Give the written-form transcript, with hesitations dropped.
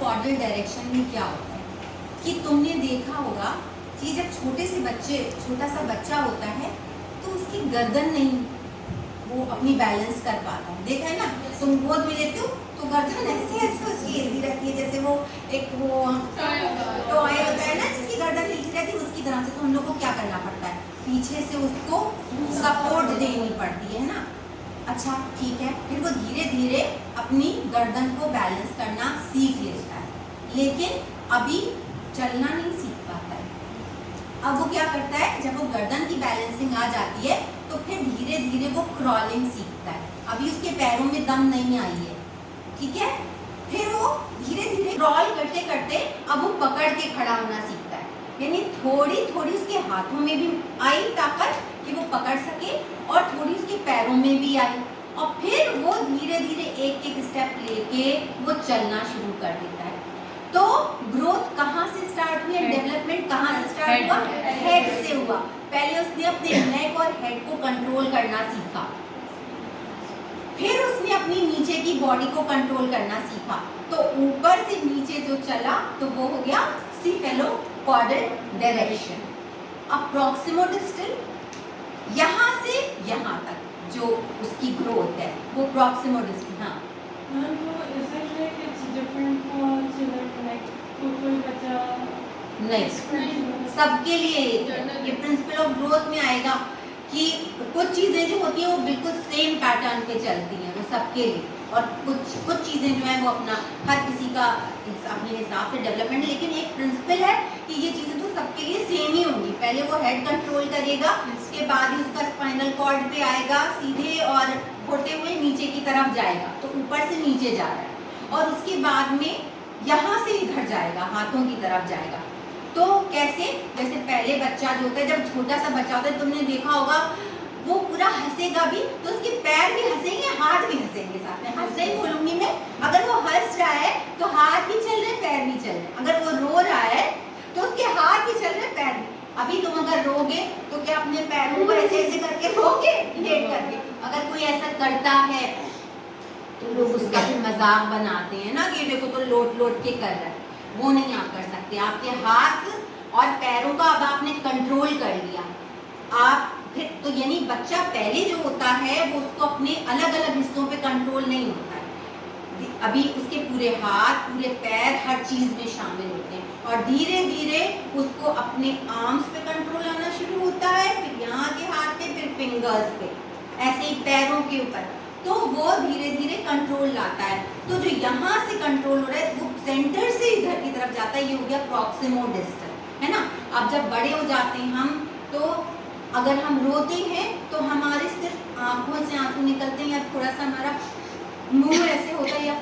Chordal direction में क्या होता है कि तुमने देखा होगा कि जब छोटा सा बच्चा होता है तो उसकी गर्दन नहीं वो अपनी बैलेंस कर पाता है। देखा है ना, तुम गोद में लेते हो तो गर्दन ऐसे ऐसे उसकी हिलती रहती है, जैसे वो एक वो टॉय होता है ना जिसकी गर्दन हिलती रहती है, उसकी तरह से। तो हम लोग को क्या करना पड़ता है, पीछे से उसको सपोर्ट देनी पड़ती है ना। अच्छा ठीक है, फिर वो धीरे धीरे अपनी गर्दन को बैलेंस करना सीख लेता है, लेकिन अभी चलना नहीं सीख पाता है। अब वो क्या करता है, जब वो गर्दन की बैलेंसिंग आ जाती है तो फिर धीरे धीरे वो क्रॉलिंग सीखता है। अभी उसके पैरों में दम नहीं आई है, ठीक है। फिर वो धीरे धीरे क्रॉल करते करते अब वो पकड़ के खड़ा होना सीखता है, यानी थोड़ी थोड़ी उसके हाथों में भी आई ताकत कि वो पकड़ सके और थोड़ी उसके पैरों में भी आई, और फिर वो धीरे धीरे एक एक स्टेप लेके वो चलना शुरू कर देता है। तो ग्रोथ कहाँ से स्टार्ट हुई, डेवलपमेंट कहाँ से स्टार्ट हुआ, हेड से हुआ। पहले उसने अपने नेक और हेड को कंट्रोल करना सीखा, फिर उसने अपनी नीचे की बॉडी को कंट्रोल करना सीखा, तो ऊपर से नीचे जो चला तो वो हो गया सीफेलोकॉर्डल डायरेक्शन। अब प्रॉक्सिमोडिस्टल यहाँ से यहाँ तक जो उसकी ग्रोथ है वो प्रॉक्सिमोडिस्टल। हाँ नहीं, सबके लिए ये प्रिंसिपल ऑफ ग्रोथ में आएगा कि कुछ चीजें जो होती हैं वो बिल्कुल सेम पैटर्न पे चलती हैं, वो सबके लिए, और कुछ चीजें जो हैं वो अपना हर किसी का अपने हिसाब से डेवलपमेंट, लेकिन एक प्रिंसिपल है कि ये चीजें तो सबके लिए सेम ही होंगी। पहले वो हेड कंट्रोल करेगा, उसके बाद ही उसका स्पाइनल कॉर्ड पे आएगा सीधे और होते हुए नीचे की तरफ जाएगा, तो ऊपर से नीचे जा रहा है, और उसके बाद में यहाँ से इधर जाएगा, हाथों की तरफ जाएगा। तो कैसे, जैसे पहले बच्चा जो होता है, जब छोटा सा बच्चा होता है तुमने देखा होगा वो पूरा हंसेगा भी तो उसके पैर भी हंसेंगे, हाथ भी हंसेंगे साथ में। हंस नहीं बोलूंगी मैं, अगर वो हंस रहा है तो हाथ भी चल रहे पैर भी चल रहे, अगर वो रो रहा है तो उसके हाथ भी चल रहे पैर भी। अभी तुम अगर रोगे तो क्या अपने पैरों को ऐसे ऐसे करके रोगे, लेट करके? अगर कोई ऐसा करता है तो लोग उसका भी मजाक बनाते हैं ना कि देखो तो लोट लोट के कर रहा है। वो नहीं आप कर सकते, आपके हाथ और पैरों का अब आपने कंट्रोल कर लिया आप फिर तो, यानी बच्चा पहले जो होता है वो उसको अपने अलग अलग हिस्सों पे कंट्रोल नहीं होता है, अभी उसके पूरे हाथ पूरे पैर हर चीज में शामिल होते हैं, और धीरे धीरे उसको अपने आर्म्स पे कंट्रोल आना शुरू होता है, फिर यहाँ के हाथ पे, फिर फिंगर्स पे, ऐसे ही पैरों के ऊपर, तो वो धीरे धीरे कंट्रोल लाता है। तो जो यहाँ से कंट्रोल हो रहा है वो सेंटर से इधर की तरफ जाता है, ये हो गया प्रॉक्सिमोडिस्टल, है ना। अब जब बड़े हो जाते हैं हम, तो अगर हम रोते हैं तो हमारे सिर्फ आंखों से आंसू निकलते हैं, या थोड़ा सा हमारा मुंह ऐसे होता है, या